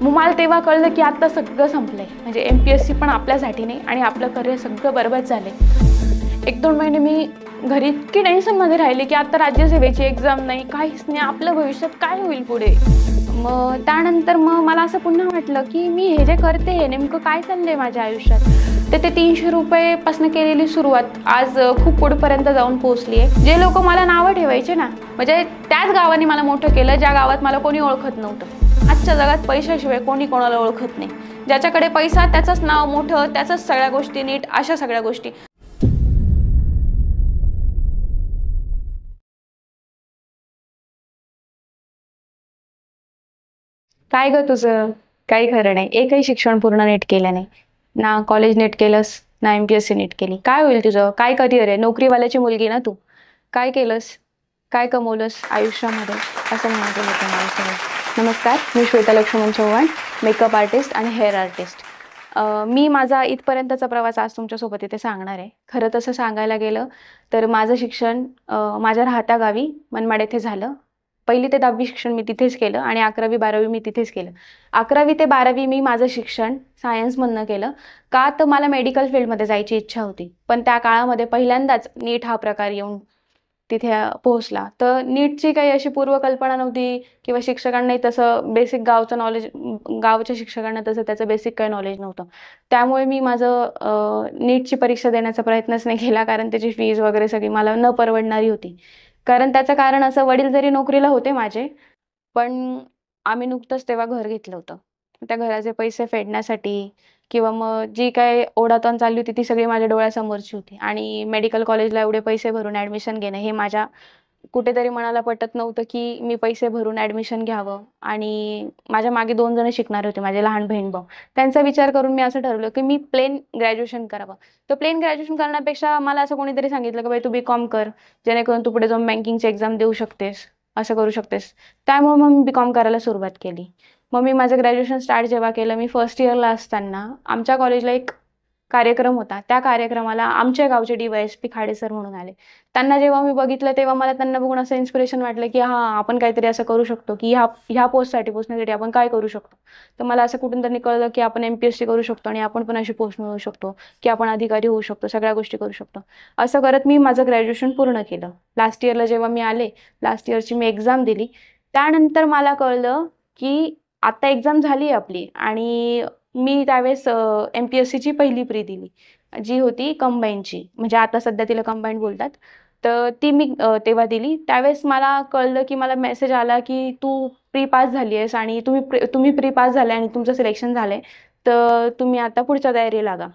मग मला तेव्हा कळलं की आता सगळं संपलंय, म्हणजे MPSC पण आपल्यासाठी नाही आणि आपलं करिअर सगळं बरबाद झालंय। 1-2 महिने मी घरी इतकी टेन्शनमध्ये राहिले की आता राज्यसेवेची एक्झाम नाही, काहीच नाही, आपलं भविष्यात काय होईल पुढे। मग त्यानंतर मग मला असं पुन्हा वाटलं की मी हे जे करते हे नेमकं काय चाललंय माझ्या आयुष्यात। ते 300 रुपयेपासून केलेली सुरुवात आज खूप पुढेपर्यंत जाऊन पोहोचली आहे। जे लोक मला नावं ठेवायचे ना, म्हणजे त्याच गावाने मला मोठं केलं ज्या गावात मला कोणी ओळखत नव्हतं। आजच्या जगात पैशाशिवाय कोणी कोणाला ओळखत नाही, ज्याच्याकडे पैसा त्याचंच नाव मोठं, त्याचंच सगळ्या गोष्टी नीट, अशा सगळ्या गोष्टी। काय ग तुझं? काही खरं नाही, एकही शिक्षण पूर्ण नीट केलं नाही ना, कॉलेज नीट केलंस ना MPSC नीट केली। काय होईल तुझं? काय करिअर आहे? नोकरीवाल्याची मुलगी ना तू? काय केलंस? काय कमवलंस आयुष्यामध्ये? असं म्हणायचं होतं मला सगळं। नमस्कार, मी श्वेता लक्ष्मण चव्हाण, मेकअप आर्टिस्ट आणि हेअर आर्टिस्ट। मी माझा इथपर्यंतचा प्रवास आज तुमच्यासोबत इथे सांगणार आहे। खरं तसं सांगायला गेलं तर माझं शिक्षण माझ्या राहत्या गावी मनमाड येथे झालं। 1ली ते 10वी शिक्षण मी तिथेच केलं आणि 11वी-12वी मी तिथेच केलं। 11वी ते 12वी मी माझं शिक्षण सायन्समधनं केलं, का तर मला मेडिकल फील्डमध्ये जायची इच्छा होती। पण त्या काळामध्ये पहिल्यांदाच नीट हा प्रकार येऊन तिथे पोहोचला। तर नीटची काही अशी पूर्वकल्पना नव्हती किंवा शिक्षकांनाही तसं बेसिक गावचं नॉलेज, गावच्या शिक्षकांना तसं त्याचं बेसिक काही नॉलेज नव्हतं। त्यामुळे मी माझं नीटची परीक्षा देण्याचा प्रयत्नच नाही केला, कारण त्याची फीज वगैरे सगळी मला न परवडणारी होती। कारण त्याचं कारण असं, वडील जरी नोकरीला होते माझे, पण आम्ही नुकतंच तेव्हा घर घेतलं होतं। त्या घराचे पैसे फेडण्यासाठी किंवा मग जी काही ओढाताण चालली होती ती सगळी माझ्या डोळ्यासमोरची होती आणि मेडिकल कॉलेजला एवढे पैसे भरून ॲडमिशन घेणं हे माझ्या कुठेतरी मनाला पटत नव्हतं की मी पैसे भरून ॲडमिशन घ्यावं। आणि माझ्या मागे 2 जण शिकणारे होते, माझे लहान बहीण भाऊ। त्यांचा विचार करून मी असं ठरवलं की मी प्लेन ग्रॅज्युएशन करावं। तर प्लेन ग्रॅज्युएशन करण्यापेक्षा मला असं कोणीतरी सांगितलं की बाई तू BCom कर, जेणेकरून तू पुढे जाऊन बँकिंगची एक्झाम देऊ शकतेस, असं करू शकतेस। त्यामुळे मग मी BCom करायला सुरुवात केली। मग मी माझं ग्रॅज्युएशन स्टार्ट जेव्हा केलं, मी फर्स्ट इयरला असताना आमच्या कॉलेजला एक कार्यक्रम होता। त्या कार्यक्रमाला आमच्या गावचे DYSP खाडे सर म्हणून आले। त्यांना जेव्हा मी बघितलं तेव्हा मला त्यांना बघून असं इन्स्पिरेशन वाटलं की हां, आपण काहीतरी असं करू शकतो की ह्या पोस्टसाठी पोहोचण्यासाठी आपण काय करू शकतो। तर मला असं कुठून तरी कळलं की आपण MPSC करू शकतो आणि आपण पण अशी पोस्ट मिळवू शकतो की आपण अधिकारी होऊ शकतो, सगळ्या गोष्टी करू शकतो। असं करत मी माझं ग्रॅज्युएशन पूर्ण केलं। लास्ट इयरला जेव्हा मी आले, लास्ट इयरची मी एक्झाम दिली, त्यानंतर मला कळलं की आता एक्झाम झाली आहे आपली आणि मी त्यावेळेस MPSCची पहिली प्री दिली, जी होती कंबाईनची, म्हणजे आता सध्या तिला कंबाईन बोलतात। तर ती मी तेव्हा दिली। त्यावेळेस मला कळलं की मला मेसेज आला की तू प्री पास झाली आहेस आणि तुम्ही प्री पास झाले आणि तुमचं सिलेक्शन झालंय, तर तुम्ही आता पुढच्या तयारीला लागा।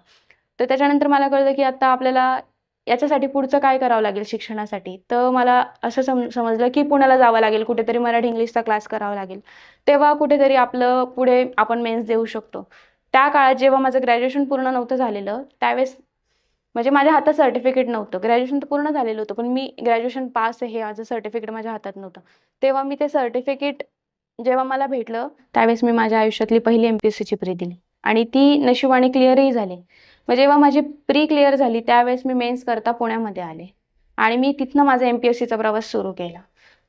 तर त्याच्यानंतर मला कळलं की आता आपल्याला याच्यासाठी पुढचं काय करावं लागेल शिक्षणासाठी। तर मला असं समजलं की पुण्याला जावं लागेल, कुठेतरी मराठी इंग्लिशचा क्लास करावा लागेल, तेव्हा कुठेतरी आपलं पुढे आपण मेन्स देऊ शकतो। त्या काळात जेव्हा माझं ग्रॅज्युएशन पूर्ण नव्हतं झालेलं, त्यावेळेस म्हणजे माझ्या हातात सर्टिफिकेट नव्हतं। ग्रॅज्युएशन तर पूर्ण झालेलं होतं, पण मी ग्रॅज्युएशन पास आहे हे माझं सर्टिफिकेट माझ्या हातात नव्हतं। तेव्हा मी ते सर्टिफिकेट जेव्हा मला भेटलं, त्यावेळेस मी माझ्या आयुष्यातली पहिली MPSCची प्री दिली आणि ती नशिबाने क्लिअरही झाली। मग जेव्हा माझी प्री क्लिअर झाली त्यावेळेस मी मेन्स करता पुण्यामध्ये आले आणि मी तिथनं माझा MPSCचा प्रवास सुरू केला।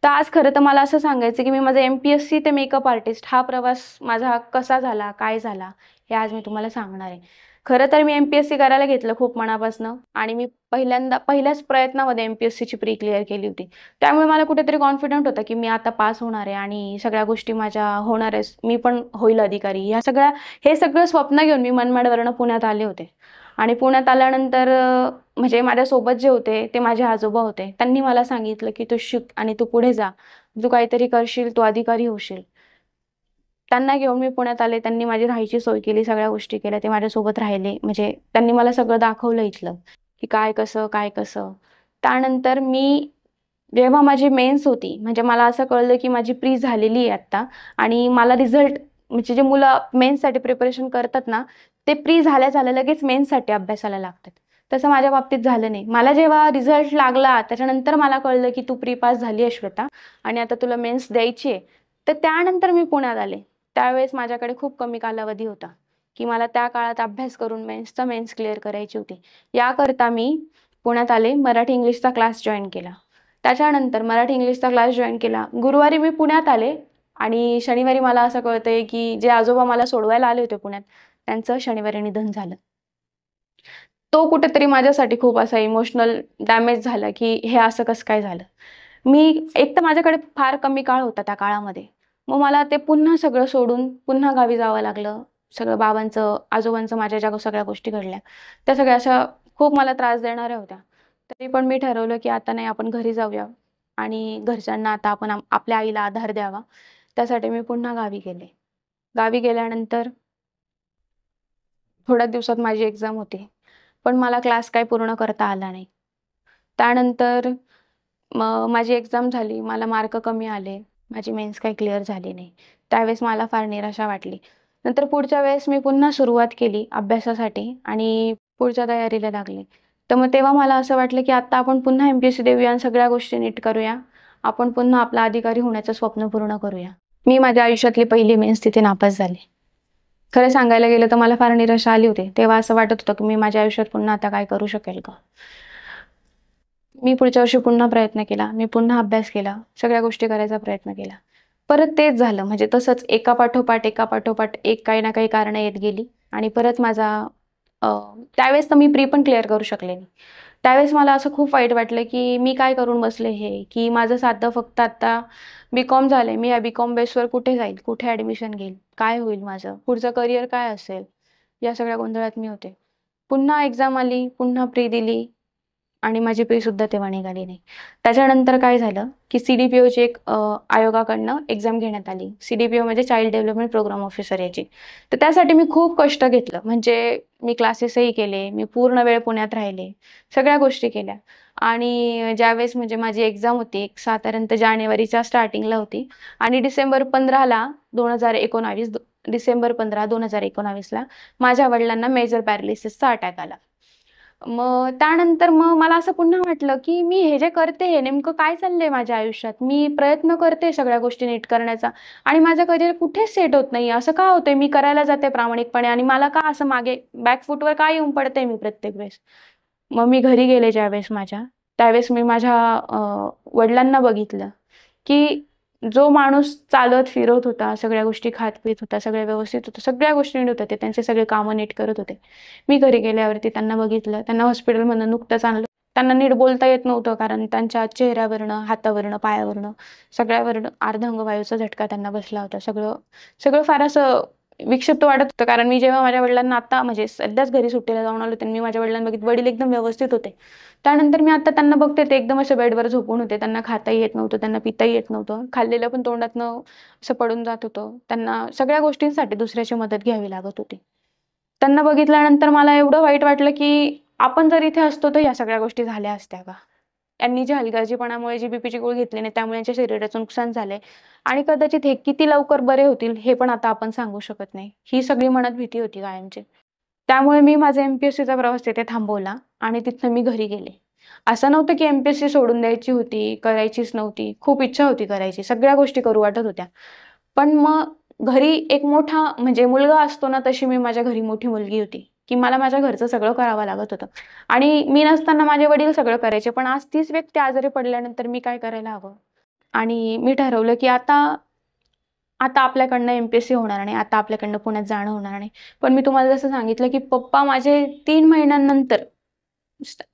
तर आज खरं तर मला असं सांगायचं की मी माझा MPSC ते मेकअप आर्टिस्ट हा प्रवास माझा कसा झाला, काय झाला, हे आज मी तुम्हाला सांगणार आहे। खरं तर मी MPSC करायला घेतलं खूप मनापासनं आणि मी पहिल्याच प्रयत्नामध्ये MPSCची प्री क्लिअर केली होती। त्यामुळे मला कुठेतरी कॉन्फिडंट होतं की मी आता पास होणार आहे आणि सगळ्या गोष्टी माझ्या होणार आहे, मी पण होईल अधिकारी। हे सगळं स्वप्न घेऊन मी मनमाडवरनं पुण्यात आले होते आणि पुण्यात आल्यानंतर म्हणजे माझ्यासोबत जे होते ते माझे आजोबा होते। त्यांनी मला सांगितलं की तू शिक आणि तू पुढे जा, तू काहीतरी करशील, तू अधिकारी होशील। त्यांना घेऊन मी पुण्यात आले, त्यांनी माझी राहायची सोय केली, सगळ्या गोष्टी केल्या, ते माझ्यासोबत राहिले, म्हणजे त्यांनी मला सगळं दाखवलं इथलं की काय कसं। त्यानंतर मी जेव्हा माझी मेन्स होती, म्हणजे मला असं कळलं की माझी प्री झालेली आहे आत्ता आणि मला रिझल्ट, म्हणजे जे मुलं मेन्ससाठी प्रिपरेशन करतात ना, ते प्री झाल्या लगेच मेन्ससाठी अभ्यासाला लागतात। तसं माझ्या बाबतीत झालं नाही। मला जेव्हा रिझल्ट लागला त्याच्यानंतर मला कळलं की तू प्री पास झाली आहे श्वेता आणि आता तुला मेन्स द्यायची आहे। तर त्यानंतर मी पुण्यात आले। त्यावेळेस माझ्याकडे खूप कमी कालावधी होता की मला त्या काळात अभ्यास करून मेन्स क्लिअर करायची होती। याकरता मी पुण्यात आले, मराठी इंग्लिशचा क्लास जॉईन केला। त्याच्यानंतर मराठी इंग्लिशचा क्लास जॉईन केला, गुरुवारी मी पुण्यात आले आणि शनिवारी मला असं कळतंय की जे आजोबा मला सोडवायला आले होते पुण्यात, त्यांचं शनिवारी निधन झालं. तो कुठेतरी माझ्यासाठी खूप असा इमोशनल डॅमेज झाला, की हे असं कसं काय झालं? मी एक तर माझ्याकडे फार कमी काळ होता त्या काळामध्ये. मग मला ते पुन्हा सगळं सोडून पुन्हा गावी जावं लागलं. सगळं बाबांचं, आजोबांचं माझ्या ज्या सगळ्या गोष्टी घडल्या, त्या सगळ्या अशा खूप मला त्रास देणाऱ्या होत्या. तरी पण मी ठरवलं, की आता नाही आपण घरी जाऊया आणि घरच्यांना आता आपण आपल्या आईला आधार द्यावा. त्यासाठी मी पुन्हा गावी गेले. गावी गेल्यानंतर थोड्याच दिवसात माझी एक्झाम होती. पण मला क्लास काही पूर्ण करता आला नाही. त्यानंतर मग माझी एक्झाम झाली. मला मार्क कमी आले. माझी मेन्स काही क्लिअर झाली नाही. त्यावेळेस मला फार निराशा वाटली. नंतर पुढच्या वेळेस मी पुन्हा सुरुवात केली अभ्यासासाठी आणि पुढच्या तयारीला लागले. तर मग तेव्हा मला असं वाटलं, की आता आपण पुन्हा एम-पी-एस-सी देऊया आणि सगळ्या गोष्टी नीट करूया. आपण पुन्हा आपलं अधिकारी होण्याचं स्वप्न पूर्ण करूया. मी माझ्या आयुष्यातली पहिली मेन्स तिथे नापास झाले. खरं सांगायला गेलं तर मला फार निराशा आली होती. तेव्हा असं वाटत होतं, की मी माझ्या आयुष्यात पुन्हा आता काय करू शकेल का? मी पुढच्या वर्षी पुन्हा प्रयत्न केला. मी पुन्हा अभ्यास केला. सगळ्या गोष्टी करायचा प्रयत्न केला. परत तेच झालं. म्हणजे तसंच एका पाठोपाठ एक काही ना काही कारणं येत गेली आणि परत माझा अ, त्यावेळेस तर मी प्री पण क्लिअर करू शकले नाही. त्यावेळेस मला असं खूप वाईट वाटलं, की मी काय करून बसले हे, की माझं साधं फक्त आता बी-कॉम झालंय. मी या बी-कॉम बेसवर कुठे जाईल? कुठे ॲडमिशन घेईल? काय होईल माझं? पुढचं करिअर काय असेल? या सगळ्या गोंधळात मी होते. पुन्हा एक्झाम आली, पुन्हा प्री दिली. आणि माझी सुद्धा तेव्हा निघाली नाही. त्याच्यानंतर काय झालं, की सी-डी-पी-ओची एक आयोगाकडनं एक्झाम घेण्यात आली. सी-डी-पी-ओ म्हणजे चाइल्ड डेव्हलपमेंट प्रोग्राम ऑफिसर याची. तर त्यासाठी मी खूप कष्ट घेतलं. म्हणजे मी क्लासेसही केले, मी पूर्ण वेळ पुण्यात राहिले, सगळ्या गोष्टी केल्या. आणि ज्यावेळेस म्हणजे माझी एक्झाम होती, एक साधारणतः जानेवारीच्या स्टार्टिंगला होती आणि डिसेंबर 15, 2019ला माझ्या वडिलांना मेजर पॅरालिसिसचा अटॅक आला. मग त्यानंतर मग मला असं पुन्हा वाटलं, की मी हे जे करते हे नेमकं काय चाललंय माझ्या आयुष्यात? मी प्रयत्न करते सगळ्या गोष्टी नीट करण्याचा आणि माझं करिअर कुठेच सेट होत नाहीये. असं का होतंय? मी करायला जाते प्रामाणिकपणे आणि मला का असं मागे बॅक फूटवर का येऊन पडते मी प्रत्येक वेळेस? मग मी घरी गेले ज्यावेळेस त्यावेळेस मी माझ्या वडिलांना बघितलं, की जो माणूस चालत फिरत होता, सगळ्या गोष्टी खात-पीत होता, सगळं व्यवस्थित होतं, सगळ्या गोष्टी नीट होत्या. ते त्यांचे सगळे कामं नीट करत होते. मी घरी गेल्यावरती त्यांना बघितलं. त्यांना हॉस्पिटलमधनं नुकतंच आणलं. त्यांना नीट बोलता येत नव्हतं कारण त्यांच्या चेहऱ्यावरनं, हातावरनं, पायावरनं सगळ्यावरनं अर्धांगवायूचा झटका त्यांना बसला होता. सगळं सगळं फार असं विक्षिप्त वाटत होतं कारण मी जेव्हा माझ्या वडिलांना आता म्हणजे सध्याच घरी सुट्टीला जाऊन आले होते आणि मी माझ्या वडिलांना बघितलं, वडील एकदम व्यवस्थित होते. त्यानंतर मी आता त्यांना बघते ते एकदम असे बेडवर झोपून होते. त्यांना खाताही येत नव्हतं, त्यांना पिताही येत नव्हतं. खाल्लेलं पण तोंडातनं असं पडून जात होतं. त्यांना सगळ्या गोष्टींसाठी दुसऱ्याची मदत घ्यावी लागत होती. त्यांना बघितल्यानंतर मला एवढं वाईट वाटलं, की आपण जर इथे असतो तर ह्या सगळ्या गोष्टी झाल्या असत्या का? यांनी जी हलगर्जीपणामुळे जी बीपीची गोळी घेतली नाही त्यामुळे यांच्या शरीराचं नुकसान झालंय आणि कदाचित हे किती लवकर बरे होतील हे पण आता आपण सांगू शकत नाही. ही सगळी मनात भीती होती कायमची. त्यामुळे मी माझा एम-पी-एस-सीचा प्रवास तिथे थांबवला आणि तिथनं मी घरी गेले. असं नव्हतं की एम-पी-एस-सी सोडून द्यायची होती, करायचीच नव्हती. खूप इच्छा होती करायची. सगळ्या गोष्टी करू वाटत होत्या. पण मग घरी एक मोठा म्हणजे मुलगा असतो ना, तशी मी माझ्या घरी मोठी मुलगी होती, की मला माझ्या घरचं सगळं करावं लागत होतं. आणि मी नसताना माझे वडील सगळं करायचे. पण आज तीच व्यक्ती आजारी पडल्यानंतर मी काय करायला हवं? आणि मी ठरवलं की आता आता आपल्याकडनं एम-पी-एस-सी होणार नाही. आता आपल्याकडनं पुण्यात जाणं होणार नाही. पण मी तुम्हाला जसं सांगितलं, की पप्पा माझे 3 महिन्यानंतर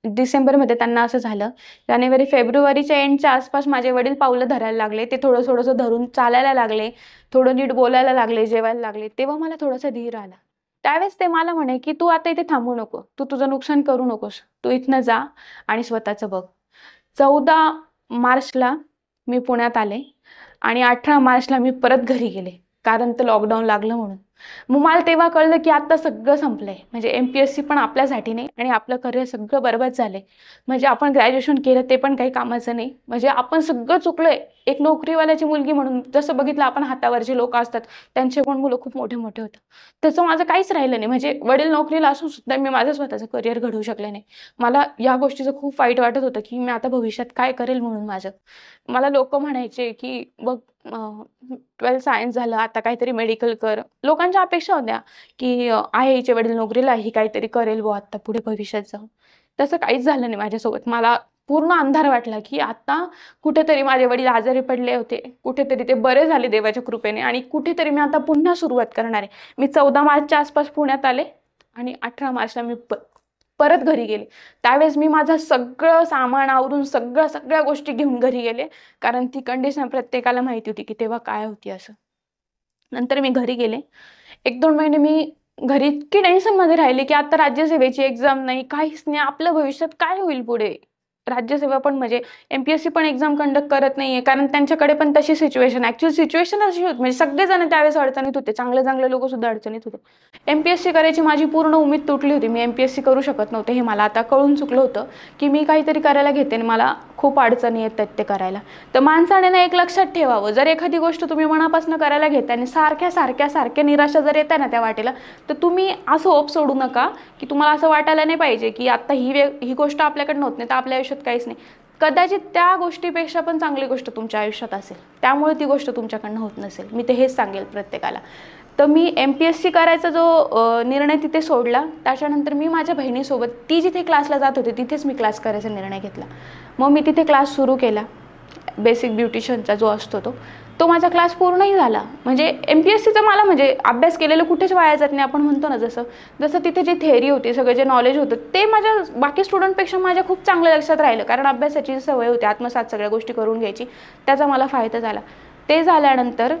डिसेंबरमध्ये त्यांना असं झालं. जानेवारी, फेब्रुवारीच्या एंडच्या आसपास माझे वडील पावलं धरायला लागले. ते थोडं-थोडंसं धरून चालायला लागले. थोडं नीट बोलायला लागले, जेवायला लागले. तेव्हा मला थोडासा धीर आला. त्यावेळेस ते मला म्हणे, की "तू आता इथे थांबू नको. तू तुझं नुकसान करू नकोस. तू इथनं जा आणि स्वतःचं बघ." 14 मार्चला मी पुण्यात आले आणि 18 मार्चला मी परत घरी गेले. कारण ते लॉकडाऊन लागलं म्हणून. मग मला तेव्हा कळलं, की आता सगळं संपलंय. म्हणजे एम-पी-एस-सी पण आपल्यासाठी नाही आणि आपलं करिअर सगळं बरबाद झालंय. म्हणजे आपण ग्रॅज्युएशन केलं ते पण काही कामाचं नाही. म्हणजे आपण सगळं चुकलोय. एक नोकरीवाल्याची मुलगी म्हणून जसं बघितलं आपण हातावरची लोकं असतात, त्यांचे पण मुलं खूप मोठे-मोठे होतात. तसं माझं काहीच राहिलं नाही. म्हणजे वडील नोकरीला असून सुद्धा मी माझं स्वतःचं करिअर घडवू शकले नाही. मला या गोष्टीचं खूप वाईट वाटत होतं, की मी आता भविष्यात काय करेल म्हणून माझं. मला लोकं म्हणायचे, की "बघ 12th सायन्स झालं, आता काहीतरी मेडिकल कर." लोकांच्या अपेक्षा होत्या, की आहे हिचे वडील नोकरीला, ही काहीतरी करेल बुवा आता पुढे भविष्यात जाऊन. तसं काहीच झालं नाही माझ्यासोबत. मला पूर्ण अंधार वाटला की आता कुठेतरी माझे वडील आजारी पडले होते, कुठेतरी ते बरे झाले देवाच्या कृपेने आणि कुठेतरी मी आता पुन्हा सुरुवात करणार आहे. मी 14 मार्चच्या आसपास पुण्यात आले आणि 18 मार्चला मी परत घरी गेले. त्यावेळेस मी माझं सगळं सामान आवरून सगळ्या गोष्टी घेऊन घरी गेले, कारण ती कंडिशन प्रत्येकाला माहिती होती की तेव्हा काय होती असं. नंतर मी घरी गेले. 1-2 महिने मी घरी इतकी टेन्शनमध्ये राहिले की आता राज्यसेवेची एक्झाम नाही, काहीच नाही, आपलं भविष्यात काय होईल पुढे. राज्यसेवा पण म्हणजे MPSC पण एक्झाम कंडक्ट करत नाहीये, कारण त्यांच्याकडे पण तशी सिच्युएशन, ऍक्च्युअली सिच्युएशन अशी होती, म्हणजे सगळेजण त्यावेळेस अडचणीत होते, चांगले लोक सुद्धा अडचणीत होते. MPSC करायची माझी पूर्ण उमेद तुटली होती. मी MPSC करू शकत नव्हते, हे मला आता कळून चुकलं होतं की मी काहीतरी करायला घेते आणि मला खूप अडचणी येतात ते करायला. तर माणसाने ना एक लक्षात ठेवावं, जर एखादी गोष्ट तुम्ही मनापासून करायला घेता आणि सारख्या निराशा जर येत ना त्या वाटेला, तर तुम्ही असं होप सोडू नका की तुम्हाला असं वाटायला नाही पाहिजे की आता ही गोष्ट आपल्याकडनं होत नाही तर आपल्या आयुष्यात काहीच नाही. कदाचित त्या गोष्टीपेक्षा पण चांगली गोष्ट तुमच्या आयुष्यात असेल, त्यामुळे ती गोष्ट तुमच्याकडनं होत नसेल. मी ते हेच सांगेल प्रत्येकाला. तर मी MPSC करायचा जो निर्णय तिथे सोडला, त्याच्यानंतर मी माझ्या बहिणीसोबत, ती जिथे क्लासला जात होती तिथेच मी क्लास करायचा निर्णय घेतला. मग मी तिथे क्लास सुरू केला, बेसिक ब्युटिशियनचा जो असतो तो माझा क्लास पूर्णही झाला. म्हणजे MPSCचा मला म्हणजे अभ्यास केलेलं कुठेच वाया जात नाही, आपण म्हणतो ना, जसं तिथे जी थेअरी होती, सगळं जे नॉलेज होतं ते माझ्या बाकी स्टुडंटपेक्षा माझ्या खूप चांगलं लक्षात राहिलं, कारण अभ्यासाची सवय होती, आत्मसात सगळ्या गोष्टी करून घ्यायची, त्याचा मला फायदा झाला. ते झाल्यानंतर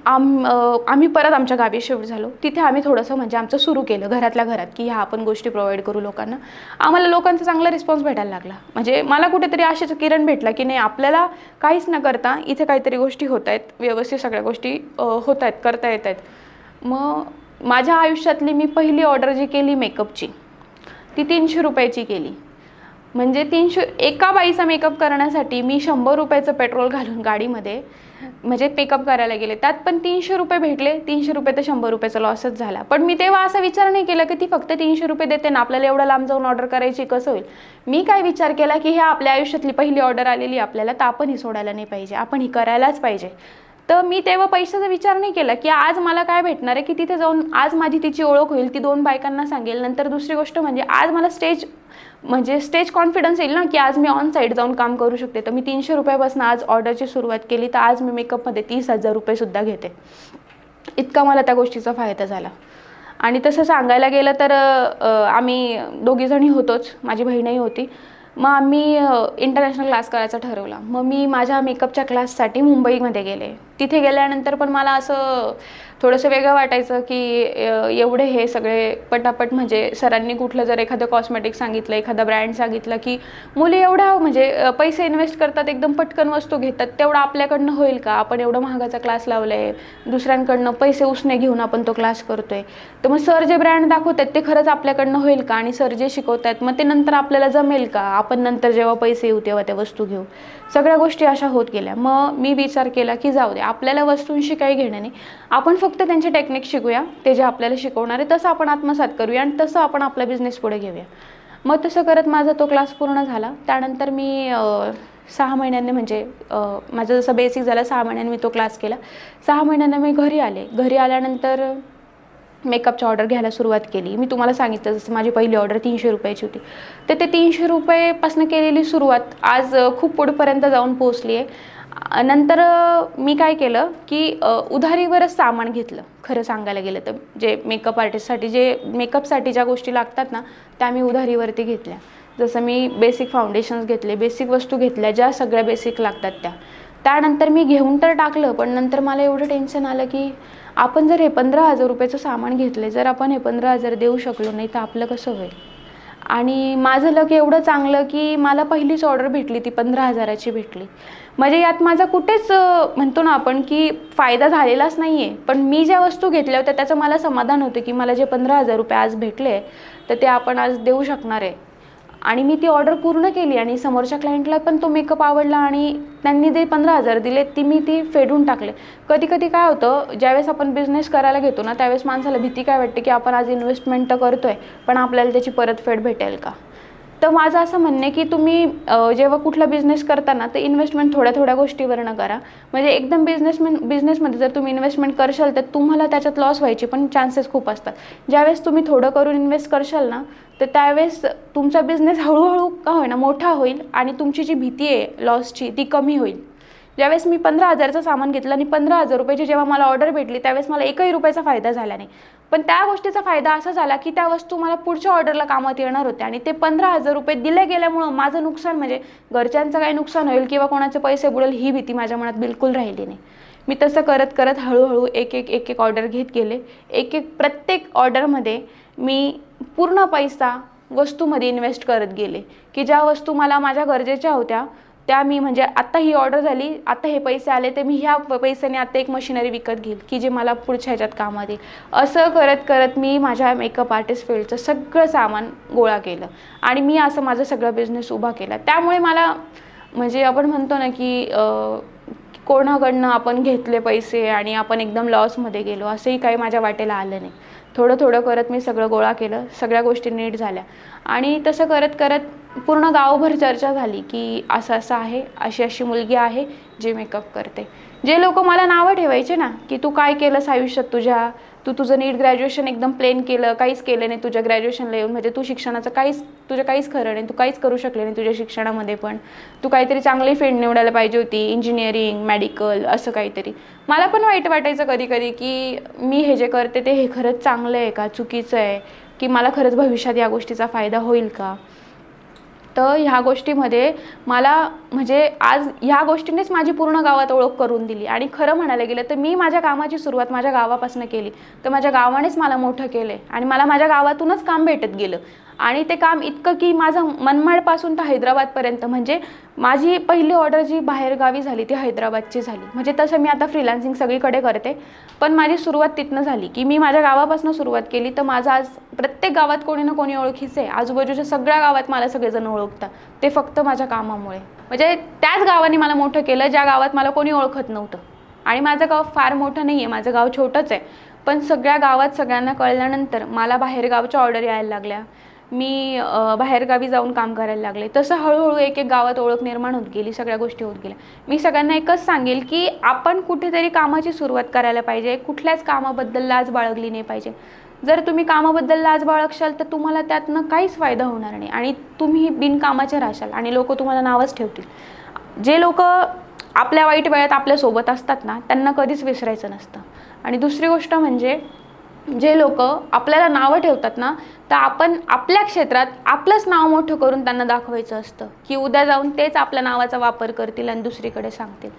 आम्ही परत आमच्या गावी शिफ्ट झालो. तिथे आम्ही थोडंसं म्हणजे आमचं सुरू केलं घरातल्या घरात की ह्या आपण गोष्टी प्रोव्हाइड करू लोकांना. आम्हाला लोकांचा चांगला रिस्पॉन्स भेटायला लागला. म्हणजे मला कुठेतरी आशेचा किरण भेटला की नाही, आपल्याला काहीच न करता इथे काहीतरी गोष्टी होत आहेत, व्यवस्थित सगळ्या गोष्टी होत आहेत, करता येत आहेत. मग माझ्या आयुष्यातली मी पहिली ऑर्डर जी केली मेकअपची, ती 300 रुपयाची केली. म्हणजे एका बाईचा मेकअप करण्यासाठी मी 100 रुपयाचं पेट्रोल घालून गाडीमध्ये म्हणजे मेकअप करायला गेले, त्यात पण 300 रुपये भेटले. 300 रुपये तर 100 रुपयाचा लॉसच झाला. पण मी तेव्हा असा विचार नाही केला की ती फक्त 300 रुपये देते ना, आपल्याला एवढं लांब जाऊन ऑर्डर करायची, कसं होईल. मी काय विचार केला की हे आपल्या आयुष्यातली पहिली ऑर्डर आलेली आपल्याला, तर आपण ही सोडायला नाही पाहिजे, आपण ही करायलाच पाहिजे. तर मी तेव्हा पैशाचा विचार नाही केला की आज मला काय भेटणार आहे, की तिथे जाऊन आज माझी तिची ओळख होईल, ती 2 बायकांना सांगेल. नंतर दुसरी गोष्ट म्हणजे आज मला स्टेज कॉन्फिडन्स येईल ना, की आज मी ऑन साईड जाऊन काम करू शकते. तर मी 300 रुपयापासून आज ऑर्डरची सुरुवात केली, तर आज मी मेकअपमध्ये 30,000 रुपये सुद्धा घेते. इतका मला त्या गोष्टीचा फायदा झाला. आणि तसं सांगायला गेलं तर आम्ही दोघीजणी होतोच, माझी बहीणही होती. मग आम्ही इंटरनॅशनल क्लास करायचा ठरवला. मग मी माझ्या मेकअपच्या क्लाससाठी मुंबईमध्ये गेले. तिथे गेल्यानंतर पण मला असं थोडंसं वेगळं वाटायचं की एवढे हे सगळे पटापट, म्हणजे सरांनी कुठलं जर एखादं कॉस्मेटिक सांगितलं, एखादा ब्रँड सांगितलं की मुली एवढ्या म्हणजे पैसे इन्व्हेस्ट करतात, एकदम पटकन वस्तू घेतात, तेवढं आपल्याकडनं होईल का? आपण एवढं महागाचा क्लास लावला आहे, दुसऱ्यांकडनं पैसे उसने घेऊन आपण तो क्लास करतोय, तर मग सर जे ब्रँड दाखवतात ते खरंच आपल्याकडनं होईल का? आणि सर जे शिकवतात मग ते नंतर आपल्याला जमेल का? आपण नंतर जेव्हा पैसे येऊ तेव्हा त्या वस्तू घेऊ. सगळ्या गोष्टी अशा होत गेल्या. मग मी विचार केला की जाऊ दे, आपल्याला वस्तूंशी काही घेणं नाही, आपण फक्त त्यांचे टेक्निक शिकूया, ते जे आपल्याला शिकवणार आहे तसं आपण आत्मसात करूया आणि तसं आपण आपला बिझनेस पुढे घेऊया. मग तसं करत माझा तो क्लास पूर्ण झाला. त्यानंतर मी 6 महिन्यांनी म्हणजे माझं जसं बेसिक झालं, 6 महिन्यांनी मी तो क्लास केला. 6 महिन्यांनी मी घरी आले. घरी आल्यानंतर मेकअपची ऑर्डर घ्यायला सुरुवात केली. मी तुम्हाला सांगितलं जसं माझी पहिली ऑर्डर 300 रुपयाची होती, तर ते 300 रुपयेपासून केलेली सुरुवात आज खूप पुढेपर्यंत जाऊन पोहोचली आहे. नंतर मी काय केलं की उधारीवरच सामान घेतलं. खरं सांगायला गेलं तर जे मेकअप आर्टिस्टसाठी जे मेकअपसाठी ज्या गोष्टी लागतात ना, त्या मी उधारीवरती घेतल्या. जसं मी बेसिक फाउंडेशन्स घेतले, बेसिक वस्तू घेतल्या, ज्या सगळ्या बेसिक लागतात त्या. त्यानंतर मी घेऊन तर टाकलं, पण नंतर मला एवढं टेन्शन आलं की आपण जर हे 15,000 रुपयाचं सामान घेतले, जर आपण हे 15,000 देऊ शकलो नाही तर आपलं कसं होईल. आणि माझं लक एवढं चांगलं की मला पहिलीच ऑर्डर भेटली, ती 15,000ची भेटली. म्हणजे यात माझा कुठेच म्हणतो ना आपण की फायदा झालेलाच नाही आहे, पण मी ज्या वस्तू घेतल्या होत्या त्याचं मला समाधान होतं की मला जे 15,000 रुपये आज भेटले तर ते आपण आज देऊ शकणार आहे. आणि मी ती ऑर्डर पूर्ण केली आणि समोरच्या क्लायंटला पण तो मेकअप आवडला आणि त्यांनी जे 15,000 दिले मी ती फेडून टाकले. कधी कधी काय होतं, ज्यावेळेस आपण बिझनेस करायला घेतो ना, त्यावेळेस माणसाला भीती काय वाटते की आपण आज इन्व्हेस्टमेंट तर करतोय, पण आपल्याला त्याची परतफेड भेटेल का. तर माझं असं म्हणणं आहे की तुम्ही जेव्हा कुठला बिझनेस करताना तर इन्व्हेस्टमेंट थोड्या थोड्या गोष्टीवरनं करा. म्हणजे एकदम बिझनेसमध्ये जर तुम्ही इन्व्हेस्टमेंट करशाल तर तुम्हाला त्याच्यात लॉस व्हायचे पण चान्सेस खूप असतात. ज्यावेळेस तुम्ही थोडं करून इन्व्हेस्ट करशाल ना, तर त्यावेळेस तुमचा बिझनेस हळूहळू का होईना मोठा होईल आणि तुमची जी भीती आहे लॉसची ती कमी होईल. ज्यावेळेस मी 15,000चं सामान घेतलं आणि 15,000 रुपयाची जेव्हा मला ऑर्डर भेटली त्यावेळेस मला एकही रुपयाचा फायदा झाला नाही. पण त्या गोष्टीचा फायदा असा झाला की त्या वस्तू मला पुढच्या ऑर्डरला कामात येणार होत्या आणि ते 15,000 रुपये दिले गेल्यामुळं माझं नुकसान म्हणजे घरच्यांचं काही नुकसान होईल किंवा कोणाचे पैसे बुडेल ही भीती माझ्या मनात बिलकुल राहिली नाही. मी तसं करत करत हळूहळू एक एक ऑर्डर घेत गेले. प्रत्येक ऑर्डरमध्ये मी पूर्ण पैसा वस्तूमध्ये इन्व्हेस्ट करत गेले की ज्या वस्तू मला माझ्या गरजेच्या होत्या त्या मी म्हणजे आत्ता ही ऑर्डर झाली, आता हे पैसे आले तर मी ह्या पैशाने आता एक मशिनरी विकत घेईल की जे मला पुढच्या ह्याच्यात कामात येईल. असं करत करत मी माझ्या मेकअप आर्टिस्ट फील्डचं सगळं सामान गोळा केलं आणि मी असं माझं सगळं बिझनेस उभा केला. त्यामुळे मला म्हणजे आपण म्हणतो ना की कोणाकडनं आपण घेतले पैसे आणि आपण एकदम लॉसमध्ये गेलो असंही काही माझ्या वाटेला आलं नाही. थोडं थोडं करत मी सगळं गोळा केलं, सगळ्या गोष्टी नीट झाल्या आणि तसं करत करत पूर्ण गावभर चर्चा झाली की असं असं आहे, अशी अशी मुलगी आहे जे मेकअप करते. जे लोक मला नावं ठेवायचे ना की तू काय केलंस आयुष्यात तुझं नीट ग्रॅज्युएशन एकदम प्लेन केलं, काहीच केलं नाही तुझ्या ग्रॅज्युएशनला येऊन, म्हणजे तू शिक्षणाचं तुझं काहीच खरं नाही, तू काहीच करू शकले नाही तुझ्या शिक्षणामध्ये, पण तू काहीतरी चांगली फील्ड निवडायला पाहिजे होती, इंजिनिअरिंग, मेडिकल असं काहीतरी. मला पण वाईट वाटायचं कधी कधी की मी हे जे करते ते हे खरंच चांगलं आहे का, चुकीचं आहे, की मला खरंच भविष्यात या गोष्टीचा फायदा होईल का. तर ह्या गोष्टीमध्ये मला म्हणजे आज ह्या गोष्टीनेच माझी पूर्ण गावात ओळख करून दिली. आणि खरं म्हणायला गेलं तर मी माझ्या कामाची सुरुवात माझ्या गावापासून केली, तर माझ्या गावानेच मला मोठं केलं आहे आणि मला माझ्या गावातूनच काम भेटत गेलं. आणि ते काम इतकं की माझं मनमाडपासून तर हैदराबादपर्यंत, म्हणजे माझी पहिली ऑर्डर जी बाहेरगावी झाली ती हैदराबादची झाली. म्हणजे तसं मी आता फ्रीलान्सिंग सगळीकडे करते, पण माझी सुरुवात तिथनं झाली की मी माझ्या गावापासून सुरुवात केली. तर माझं आज प्रत्येक गावात कोणी ना कोणी ओळखीचं आहे, आजूबाजूच्या सगळ्या गावात मला सगळेजण ओळखतात, ते फक्त माझ्या कामामुळे. म्हणजे त्याच गावाने मला मोठं केलं ज्या गावात मला कोणी ओळखत नव्हतं. आणि माझं गाव फार मोठं नाही आहे, माझं गाव छोटंच आहे, पण सगळ्या गावात सगळ्यांना कळल्यानंतर मला बाहेरगावच्या ऑर्डर यायला लागल्या, मी बाहेरगावी जाऊन काम करायला लागले. तसं हळूहळू एक गावात ओळख निर्माण होत गेली, सगळ्या गोष्टी होत गेल्या. मी सगळ्यांना एकच सांगेल की आपण कुठेतरी कामाची सुरुवात करायला पाहिजे, कुठल्याच कामाबद्दल लाज बाळगली नाही पाहिजे. जर तुम्ही कामाबद्दल लाज बाळगशाल तर तुम्हाला त्यातनं काहीच फायदा होणार नाही आणि तुम्ही बिनकामाचे राहशाल आणि लोक तुम्हाला नावच ठेवतील. जे लोक आपल्या वाईट वेळात आपल्यासोबत असतात ना त्यांना कधीच विसरायचं नसतं. आणि दुसरी गोष्ट म्हणजे जे लोक आपल्याला नावं ठेवतात ना, तर आपण आपल्या क्षेत्रात आपलंच नाव मोठं करून त्यांना दाखवायचं असतं की उद्या जाऊन तेच आपल्या नावाचा वापर करतील आणि दुसरीकडे सांगतील.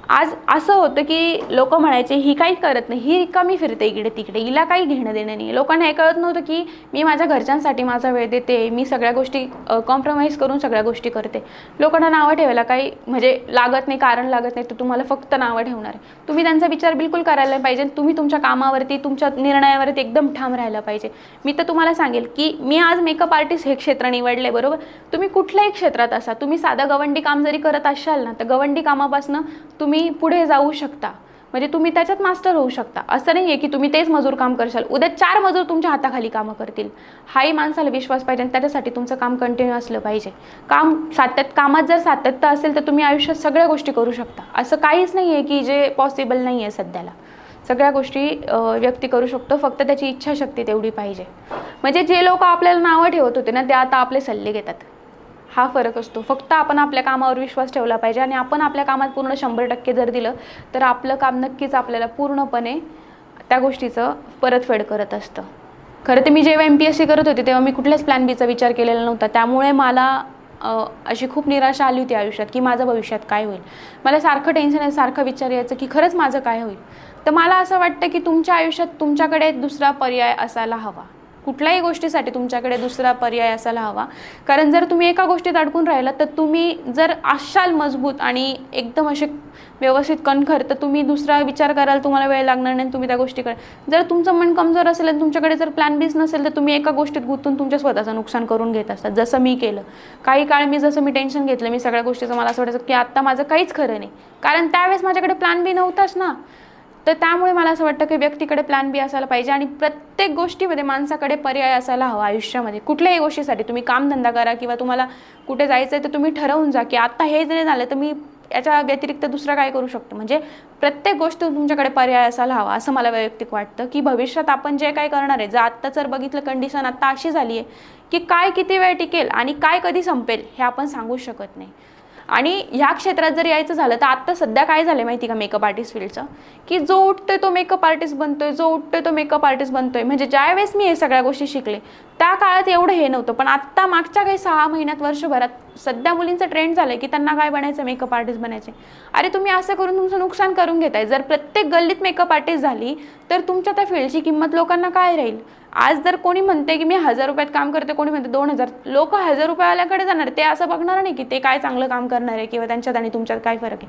आज असं होतं की लोक म्हणायचे ही काही करत नाही, ही रिकामी फिरते इकडे तिकडे, हिला काही घेणं देणं नाही. लोकांना हे कळत नव्हतं की मी माझ्या घरच्यांसाठी माझा वेळ देते, मी सगळ्या गोष्टी कॉम्प्रोमाइज करून सगळ्या गोष्टी करते. लोकांना नावं ठेवायला काही म्हणजे लागत नाही, कारण लागत नाही, तर तुम्हाला फक्त नावं ठेवणार आहे. तुम्ही त्यांचा विचार बिलकुल करायला पाहिजे. तुम्ही तुमच्या कामावरती तुमच्या निर्णयावरती एकदम ठाम राहायला पाहिजे. मी तर तुम्हाला सांगेल की मी आज मेकअप आर्टिस्ट हे क्षेत्र निवडले, बरोबर. तुम्ही कुठल्याही क्षेत्रात असा, तुम्ही साधं गवंडी काम जरी करत असाल ना तर गवंडी कामापासून तुम्ही पुढे जाऊ शकता, म्हणजे तुम्ही त्याच्यात मास्टर होऊ शकता. असं नाही आहे की तुम्ही तेच मजूर काम करशाल, उद्या 4 मजूर तुमच्या हाताखाली कामं करतील. हाही माणसाला विश्वास पाहिजे आणि त्याच्यासाठी तुमचं काम कंटिन्यू असलं पाहिजे. कामात जर सातत्य असेल तर तुम्ही आयुष्यात सगळ्या गोष्टी करू शकता. असं काहीच नाही आहे की जे पॉसिबल नाही आहे सध्याला. सगळ्या गोष्टी व्यक्ती करू शकतो, फक्त त्याची इच्छाशक्ती तेवढी पाहिजे. म्हणजे जे लोक आपल्याला नावं ठेवत होते ना ते आता आपले सल्ले घेतात, हा फरक असतो. फक्त आपण आपल्या कामावर विश्वास ठेवला पाहिजे आणि आपण आपल्या कामात पूर्ण 100% जर दिलं तर आपलं काम नक्कीच आपल्याला पूर्णपणे त्या गोष्टीचं परतफेड करत असतं. खरं तर मी जेव्हा MPSC करत होते तेव्हा मी कुठल्याच प्लॅन बीचा विचार केलेला नव्हता. त्यामुळे मला अशी खूप निराशा आली होती आयुष्यात की माझं भविष्यात काय होईल. मला सारखं टेन्शन आहे, सारखं विचार यायचं की खरंच माझं काय होईल. तर मला असं वाटतं की तुमच्या आयुष्यात तुमच्याकडे दुसरा पर्याय असायला हवा. कुठल्याही गोष्टीसाठी तुमच्याकडे दुसरा पर्याय असायला हवा. कारण जर तुम्ही एका गोष्टीत अडकून राहिलात तर तुम्ही जर असाल मजबूत आणि एकदम असे व्यवस्थित कणखर तर तुम्ही दुसरा विचार कराल, तुम्हाला वेळ लागणार नाही, तुम्ही त्या गोष्टी करा. जर तुमचं मन कमजोर असेल आणि तुमच्याकडे जर प्लॅन बीच नसेल तर तुम्ही एका गोष्टीत गुंतून तुमच्या स्वतःचं नुकसान करून घेत असतात. जसं मी केलं. काही काळ मी टेन्शन घेतलं, मी सगळ्या गोष्टीचं मला असं वाटायचं की आत्ता माझं काहीच खरं नाही, कारण त्यावेळेस माझ्याकडे प्लॅन बी नव्हताच ना. तर त्यामुळे मला असं वाटतं की व्यक्तीकडे प्लॅन बी असायला पाहिजे आणि प्रत्येक गोष्टीमध्ये माणसाकडे पर्याय असायला हवा आयुष्यामध्ये. कुठल्याही गोष्टीसाठी तुम्ही कामधंदा करा किंवा तुम्हाला कुठे जायचं आहे तर तुम्ही ठरवून जा की आता हे जरी झालं तर मी याच्या व्यतिरिक्त दुसरं काय करू शकतो. म्हणजे प्रत्येक गोष्ट तुमच्याकडे पर्याय असायला हवा असं मला वैयक्तिक वाटतं की भविष्यात आपण जे काय करणार आहे, जर आत्ता जर बघितलं कंडिशन आत्ता अशी झाली आहे की काय किती वेळ टिकेल आणि काय कधी संपेल हे आपण सांगू शकत नाही. आणि ह्या क्षेत्रात जर यायचं झालं तर आत्ता सध्या काय झालं माहिती का मेकअप आर्टिस्ट फील्डचं, की जो उठतोय तो मेकअप आर्टिस्ट बनतोय, जो उठतोय तो मेकअप आर्टिस्ट बनतोय. म्हणजे ज्यावेळेस मी हे सगळ्या गोष्टी शिकले त्या काळात एवढं हे नव्हतं, पण आत्ता मागच्या काही 6 महिन्यात वर्षभरात सध्या मुलींचं ट्रेंड झालंय की त्यांना काय बनायचं, मेकअप आर्टिस्ट बनायचे. अरे तुम्ही असं करून तुमचं नुकसान करून घेताय. जर प्रत्येक गल्लीत मेकअप आर्टिस्ट झाली तर तुमच्या त्या फील्डची किंमत लोकांना काय राहील. आज जर कोणी म्हणते की मी 1000 रुपयात काम करते, कोणी म्हणते 2000, लोक 1000 रुपयावाल्याकडे जाणार. ते असं बघणार नाही की ते काय चांगलं काम करणार आहे किंवा त्यांच्यात आणि तुमच्यात काय फरक आहे.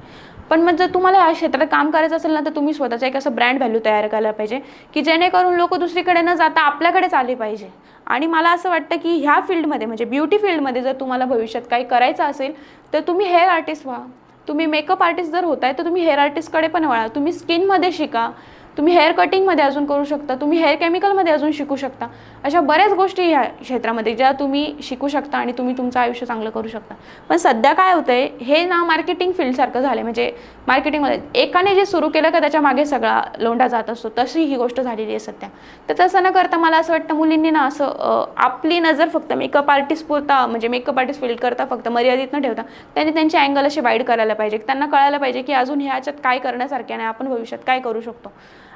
पण मग जर तुम्हाला या क्षेत्रात काम करायचं असेल ना तर तुम्ही स्वतःचं एक असं ब्रँड व्हॅल्यू तयार करायला पाहिजे की जेणेकरून लोक दुसरीकडे न जाता आपल्याकडेच आले पाहिजे. आणि मला असं वाटतं की ह्या फील्डमध्ये म्हणजे ब्युटी फील्डमध्ये जर तुम्हाला भविष्यात काही करायचं असेल तर तुम्ही हेअर आर्टिस्ट व्हा. तुम्ही मेकअप आर्टिस्ट जर होताय तर तुम्ही हेअर आर्टिस्टकडे पण वळा. तुम्ही स्किनमध्ये शिका, तुम्ही हेअर कटिंगमध्ये अजून करू शकता, तुम्ही हेअर केमिकलमध्ये अजून शिकू शकता. अशा बऱ्याच गोष्टी ह्या क्षेत्रामध्ये ज्या तुम्ही शिकू शकता आणि तुम्ही तुमचं आयुष्य चांगलं करू शकता. पण सध्या काय होतंय, हे ना मार्केटिंग फील्डसारखं झालं. म्हणजे मार्केटिंगमध्ये एकाने जे सुरू केलं का त्याच्या मागे सगळा लोंढा जात असतो, तशी ही गोष्ट झालेली आहे सध्या. तर तसं न करता मला असं वाटतं मुलींनी ना असं आपली नजर फक्त मेकअप आर्टिस्ट पुरता म्हणजे मेकअप आर्टिस्ट फील्ड करता फक्त मर्यादित न ठेवता त्यांनी त्यांचे अँगल असे वाईड करायला पाहिजे. त्यांना कळायला पाहिजे की अजून ह्याच्यात काय करण्यासारखे नाही, आपण भविष्यात काय करू शकतो.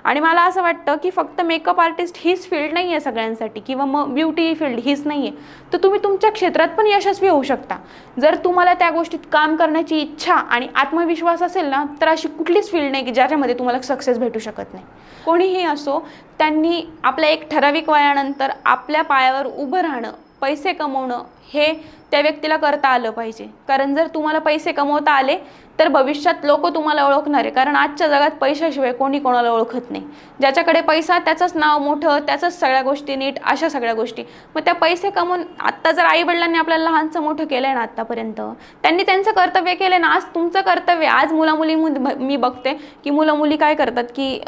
आणि मला असं वाटतं की फक्त मेकअप आर्टिस्ट हीच फील्ड नाही आहे सगळ्यांसाठी किंवा मग ब्युटी फील्ड हीच नाही आहे. तर तुम्ही तुमच्या क्षेत्रात पण यशस्वी होऊ शकता जर तुम्हाला त्या गोष्टीत काम करण्याची इच्छा आणि आत्मविश्वास असेल ना. तर अशी कुठलीच फील्ड नाही की ज्याच्यामध्ये तुम्हाला सक्सेस भेटू शकत नाही. कोणीही असो, त्यांनी आपल्या एक ठराविक वयानंतर आपल्या पायावर उभं राहणं, पैसे कमवणं हे त्या व्यक्तीला करता आलं पाहिजे. कारण जर तुम्हाला पैसे कमवता आले तर भविष्यात लोक तुम्हाला ओळखणार आहे. कारण आजच्या जगात पैशाशिवाय कोणी कोणाला ओळखत नाही. ज्याच्याकडे पैसा त्याचंच नाव मोठं, त्याचंच सगळ्या गोष्टी नीट, अशा सगळ्या गोष्टी. मग त्या पैसे कमवून आत्ता जर आईवडिलांनी आपल्याला लहानचं मोठं केलं आहे ना आत्तापर्यंत, त्यांनी त्यांचं कर्तव्य केलं ना. आज तुमचं कर्तव्य. आज मुलामुली मी बघते की मुलं मुली काय करतात की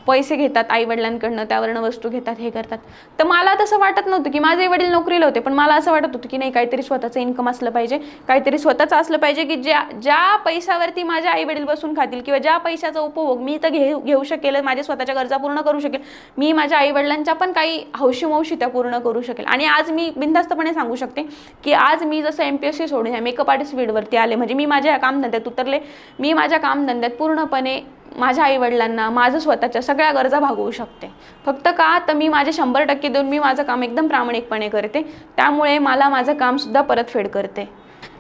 पैसे घेतात आईवडिलांकडनं, त्यावरनं वस्तू घेतात, हे करतात. तर मला तसं वाटत नव्हतं की माझे वडील नोकरीला होते, पण मला असं वाटत होतं की नाही, काहीतरी स्वतःचं इन्कम असलं पाहिजे, काहीतरी स्वतःचं असलं पाहिजे की ज्या पैशावरती माझे आई वडील बसून खातील किंवा ज्या पैशाचा उपभोग मी तर घेऊ शकेल, माझ्या स्वतःच्या गरजा पूर्ण करू शकेल, मी माझ्या आई वडिलांच्या पण काही हौशी मौशी त्या पूर्ण करू शकेल. आणि आज मी बिनधास्तपणे सांगू शकते की आज मी जसं MPSC सोडून ह्या मेकअप आर्टिस्ट फील्डवरती आले, म्हणजे मी माझ्या कामधंद्यात उतरले, मी माझ्या कामधंद्यात पूर्णपणे माझ्या आईवडिलांना माझं स्वतःच्या सगळ्या गरजा भागवू शकते. फक्त का तर मी माझे 100% देऊन मी माझं काम एकदम प्रामाणिकपणे करते. त्यामुळे मला माझं कामसुद्धा परतफेड करते.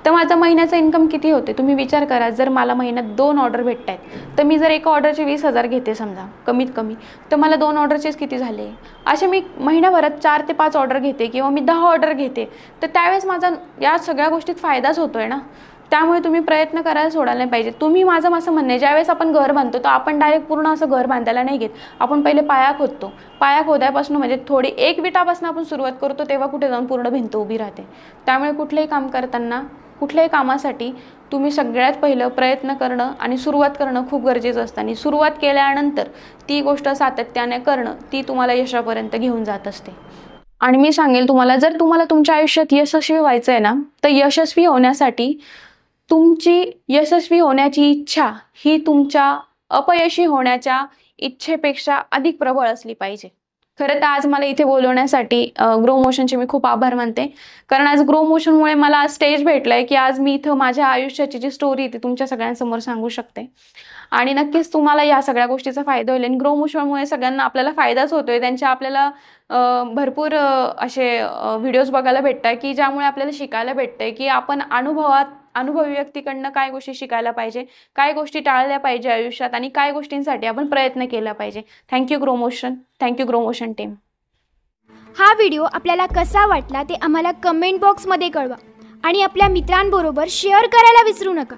तर माझं महिन्याचं इन्कम किती होते तुम्ही विचार करा. जर मला महिन्यात 2 ऑर्डर भेटत आहेत तर मी जर एका ऑर्डरचे 20,000 घेते समजा कमीत कमी, तर मला 2 ऑर्डरचेच किती झाले. असे मी महिन्याभरात 4 ते 5 ऑर्डर घेते किंवा मी 10 ऑर्डर घेते, तर त्यावेळेस माझा या सगळ्या गोष्टीत फायदाच होतोय ना. त्यामुळे तुम्ही प्रयत्न करायला सोडायला नाही पाहिजे. तुम्ही माझं असं म्हणणं आहे, ज्यावेळेस आपण घर बांधतो तर आपण डायरेक्ट पूर्ण असं घर बांधायला नाही घेत. आपण पहिले पाया खोदतो. पाया खोदायपासून म्हणजे थोडी एक विटापासून आपण सुरुवात करतो, तेव्हा कुठे जाऊन पूर्ण भिंत उभी राहते. त्यामुळे कुठलंही काम करताना, कुठल्याही कामासाठी तुम्ही सगळ्यात पहिलं प्रयत्न करणं आणि सुरुवात करणं खूप गरजेचं असतं. आणि सुरुवात केल्यानंतर ती गोष्ट सातत्याने करणं ती तुम्हाला यशापर्यंत घेऊन जात असते. आणि मी सांगेल तुम्हाला, जर तुम्हाला तुमच्या आयुष्यात यशस्वी व्हायचं आहे ना, तर यशस्वी होण्यासाठी तुमची यशस्वी होण्याची इच्छा ही तुमच्या अपयशी होण्याच्या इच्छेपेक्षा अधिक प्रबळ असली पाहिजे. खरं तर आज मला इथे बोलवण्यासाठी ग्रो मोशनचे मी खूप आभार मानते. कारण आज ग्रो मोशनमुळे मला आज स्टेज भेटलाय की आज मी इथं माझ्या आयुष्याची जी स्टोरी ती तुमच्या सगळ्यांसमोर सांगू शकते. आणि नक्कीच तुम्हाला या सगळ्या गोष्टीचा फायदा होईल. आणि ग्रो मोशनमुळे सगळ्यांना आपल्याला फायदाच होतोय. त्यांच्या आपल्याला भरपूर असे व्हिडिओज बघायला भेटतात की ज्यामुळे आपल्याला शिकायला भेटतंय की आपण अनुभवी व्यक्तीकडनं काय गोष्टी शिकायला पाहिजे, काय गोष्टी टाळल्या पाहिजे आयुष्यात आणि काय गोष्टींसाठी आपण प्रयत्न केला पाहिजे. Thank you grow motion. Thank you grow motion team. हा व्हिडिओ आपल्याला कसा वाटला ते आम्हाला कमेंट बॉक्समध्ये कळवा आणि आपल्या मित्रांबरोबर शेअर करायला विसरू नका.